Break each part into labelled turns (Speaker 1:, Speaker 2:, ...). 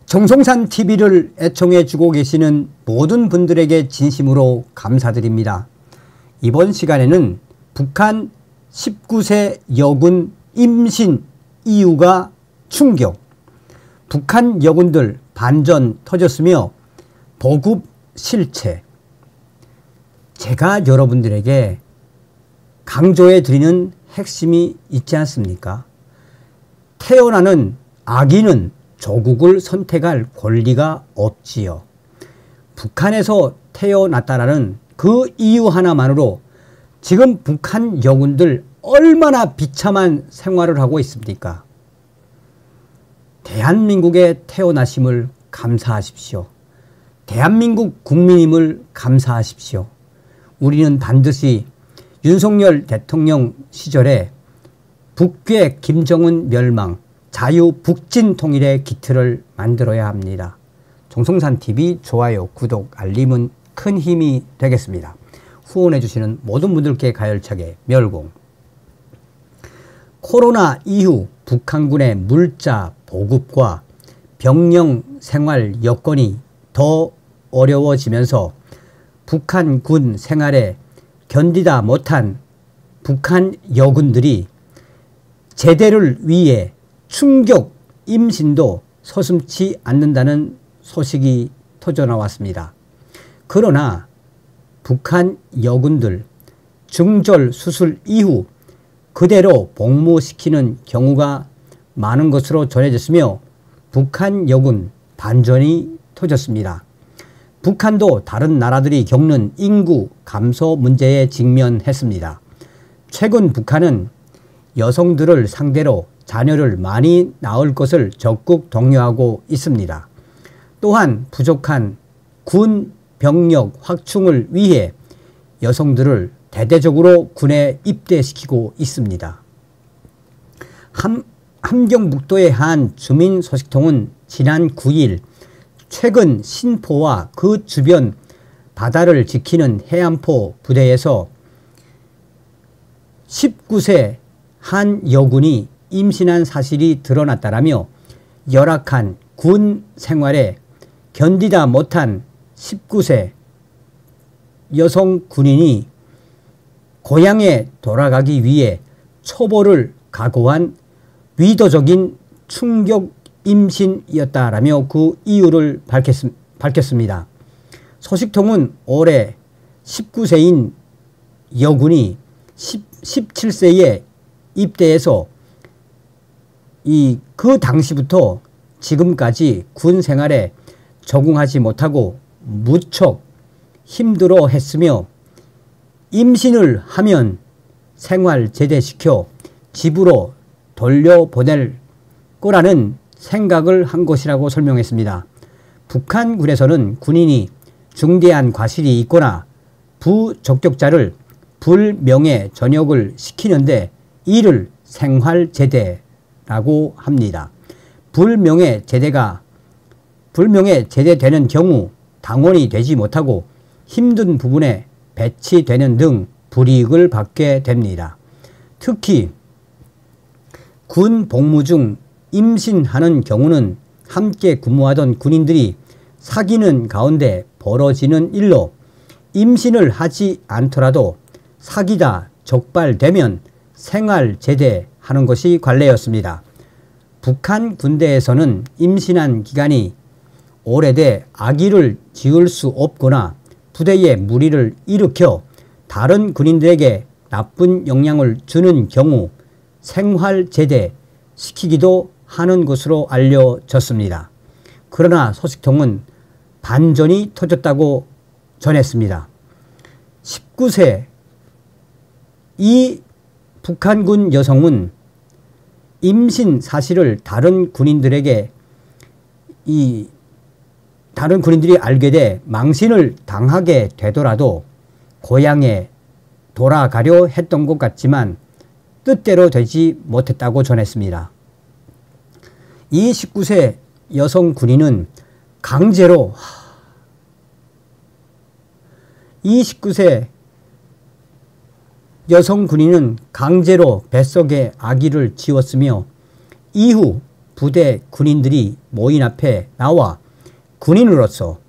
Speaker 1: 정성산 TV를 애청해 주고 계시는 모든 분들에게 진심으로 감사드립니다. 이번 시간에는 북한 19세 여군 임신 이유가 충격, 북한 여군들 반전 터졌으며 보급 실체, 제가 여러분들에게 강조해 드리는 핵심이 있지 않습니까? 태어나는 아기는 조국을 선택할 권리가 없지요. 북한에서 태어났다라는 그 이유 하나만으로 지금 북한 여군들 얼마나 비참한 생활을 하고 있습니까? 대한민국에 태어나심을 감사하십시오. 대한민국 국민임을 감사하십시오. 우리는 반드시 윤석열 대통령 시절에 북괴 김정은 멸망, 자유 북진 통일의 기틀을 만들어야 합니다. 정성산TV 좋아요, 구독, 알림은 큰 힘이 되겠습니다. 후원해 주시는 모든 분들께 가열차게 멸공. 코로나 이후 북한군의 물자 보급과 병영 생활 여건이 더 어려워지면서 북한군 생활에 견디다 못한 북한 여군들이 제대를 위해 충격 임신도 서슴지 않는다는 소식이 터져나왔습니다. 그러나 북한 여군들 중절 수술 이후 그대로 복무시키는 경우가 많은 것으로 전해졌으며 북한 여군 반전이 터졌습니다. 북한도 다른 나라들이 겪는 인구 감소 문제에 직면했습니다. 최근 북한은 여성들을 상대로 자녀를 많이 낳을 것을 적극 독려하고 있습니다. 또한 부족한 군 병력 확충을 위해 여성들을 대대적으로 군에 입대시키고 있습니다. 함경북도의 한 주민소식통은 지난 9일 최근 신포와 그 주변 바다를 지키는 해안포 부대에서 19세 한 여군이 임신한 사실이 드러났다라며 열악한 군 생활에 견디다 못한 19세 여성 군인이 고향에 돌아가기 위해 초보를 각오한 위도적인 충격 임신이었다라며 그 이유를 밝혔습니다. 소식통은 올해 19세인 여군이 17세에 입대해서 그 당시부터 지금까지 군 생활에 적응하지 못하고 무척 힘들어 했으며 임신을 하면 생활 제대시켜 집으로 돌려보낼 거라는 생각을 한 것이라고 설명했습니다. 북한군에서는 군인이 중대한 과실이 있거나 부적격자를 불명예 전역을 시키는데 이를 생활제대라고 합니다. 불명예 제대되는 경우 당원이 되지 못하고 힘든 부분에 배치되는 등 불이익을 받게 됩니다. 특히 군 복무 중 임신하는 경우는 함께 근무하던 군인들이 사귀는 가운데 벌어지는 일로 임신을 하지 않더라도 사귀다 적발되면 생활제대하는 것이 관례였습니다. 북한 군대에서는 임신한 기간이 오래돼 아기를 지을 수 없거나 부대에 무리를 일으켜 다른 군인들에게 나쁜 영향을 주는 경우 생활제대 시키기도 하는 것으로 알려졌습니다. 그러나 소식통은 반전이 터졌다고 전했습니다. 19세 이 북한군 여성은 임신 사실을 다른 군인들이 알게 돼 망신을 당하게 되더라도 고향에 돌아가려 했던 것 같지만 뜻대로 되지 못했다고 전했습니다. 이 19세 여성 군인은 강제로 뱃속에 아기를 지웠으며 이후 부대 군인들이 모인 앞에 나와 군인으로서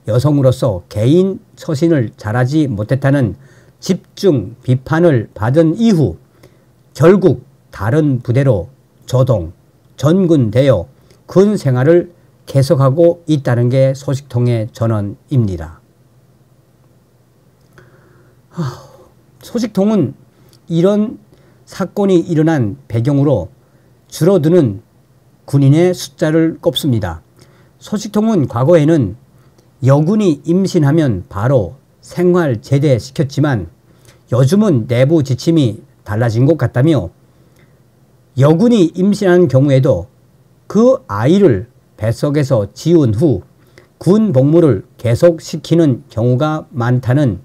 Speaker 1: 여성으로서 개인 처신을 잘하지 못했다는 집중 비판을 받은 이후 결국 다른 부대로 조동, 전군되어 군 생활을 계속하고 있다는 게 소식통의 전언입니다. 소식통은 이런 사건이 일어난 배경으로 줄어드는 군인의 숫자를 꼽습니다. 소식통은 과거에는 여군이 임신하면 바로 생활 제대시켰지만 요즘은 내부 지침이 달라진 것 같다며 여군이 임신한 경우에도 그 아이를 뱃속에서 지운 후 군 복무를 계속시키는 경우가 많다는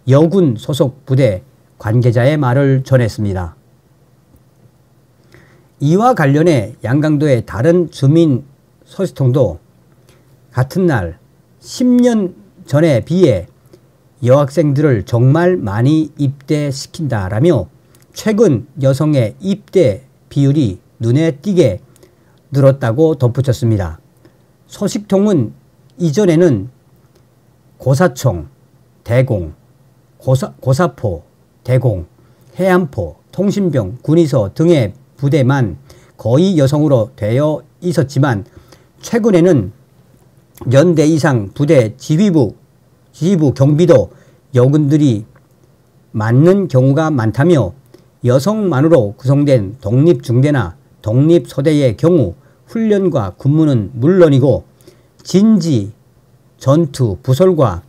Speaker 1: 여군 소속 부대 관계자의 말을 전했습니다. 이와 관련해 양강도의 다른 주민 소식통도 같은 날 10년 전에 비해 여학생들을 정말 많이 입대시킨다라며 최근 여성의 입대 비율이 눈에 띄게 늘었다고 덧붙였습니다. 소식통은 이전에는 고사총, 대공, 고사포, 대공, 해안포, 통신병, 군의서 등의 부대만 거의 여성으로 되어 있었지만 최근에는 연대 이상 부대 지휘부 경비도 여군들이 맡는 경우가 많다며 여성만으로 구성된 독립중대나 독립소대의 경우 훈련과 근무는 물론이고 진지, 전투, 부설과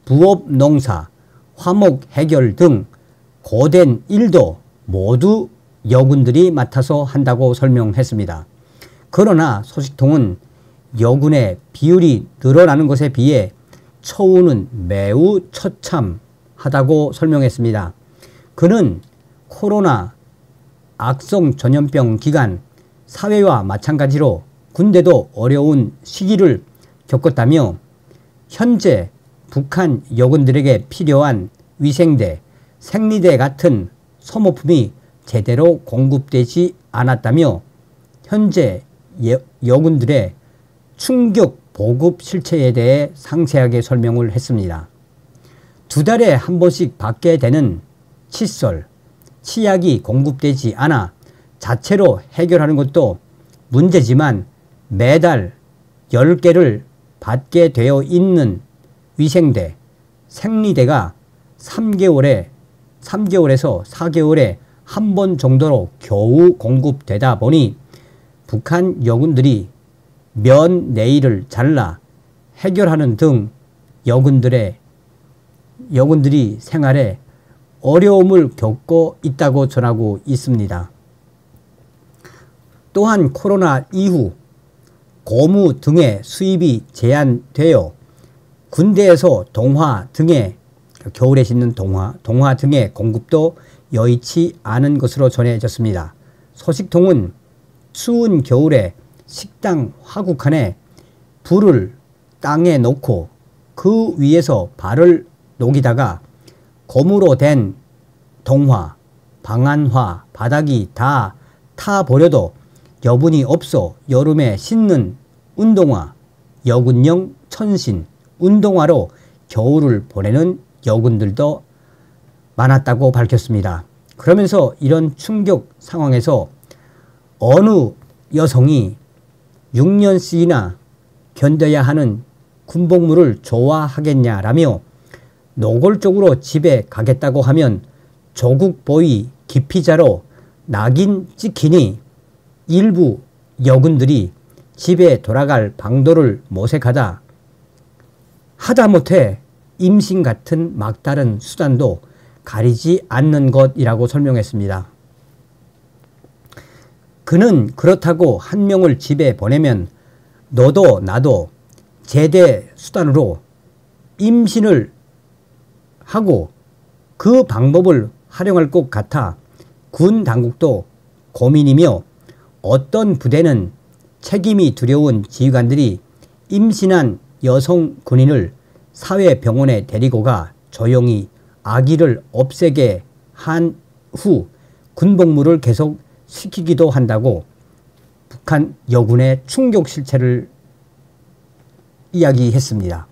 Speaker 1: 부업 농사, 화목 해결 등 고된 일도 모두 여군들이 맡아서 한다고 설명했습니다. 그러나 소식통은 여군의 비율이 늘어나는 것에 비해 처우는 매우 처참하다고 설명했습니다. 그는 코로나 악성 전염병 기간 사회와 마찬가지로 군대도 어려운 시기를 겪었다며 현재 북한 여군들에게 필요한 위생대, 생리대 같은 소모품이 제대로 공급되지 않았다며 현재 여군들의 충격 보급 실체에 대해 상세하게 설명을 했습니다. 2달에 한 번씩 받게 되는 칫솔, 치약이 공급되지 않아 자체로 해결하는 것도 문제지만 매달 10개를 받게 되어 있는 위생대, 생리대가 3개월에서 4개월에 한 번 정도로 겨우 공급되다 보니 북한 여군들이 면 네일을 잘라 해결하는 등 여군들이 생활에 어려움을 겪고 있다고 전하고 있습니다. 또한 코로나 이후 고무 등의 수입이 제한되어 군대에서 동화 등의 겨울에 신는 동화 등의 공급도 여의치 않은 것으로 전해졌습니다. 소식통은 추운 겨울에 식당 화구칸에 불을 땅에 놓고 그 위에서 발을 녹이다가 고무로 된 동화, 방한화, 바닥이 다 타버려도 여분이 없어 여름에 신는 운동화, 여군용 천신, 운동화로 겨울을 보내는 여군들도 많았다고 밝혔습니다. 그러면서 이런 충격 상황에서 어느 여성이 6년씩이나 견뎌야 하는 군복무를 좋아하겠냐라며 노골적으로 집에 가겠다고 하면 조국 보위 기피자로 낙인 찍히니 일부 여군들이 집에 돌아갈 방도를 모색하다 하다못해 임신 같은 막다른 수단도 가리지 않는 것이라고 설명했습니다. 그는 그렇다고 한 명을 집에 보내면 너도 나도 제대 수단으로 임신을 하고 그 방법을 활용할 것 같아 군 당국도 고민이며 어떤 부대는 책임이 두려운 지휘관들이 임신한 여성 군인을 사회병원에 데리고 가 조용히 아기를 없애게 한 후 군복무를 계속 시키기도 한다고 북한 여군의 충격 실체를 이야기했습니다.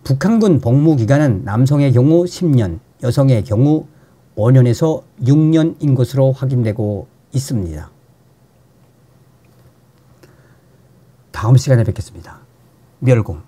Speaker 1: 북한군 복무기간은 남성의 경우 10년, 여성의 경우 5년에서 6년인 것으로 확인되고 있습니다. 다음 시간에 뵙겠습니다. 멸공.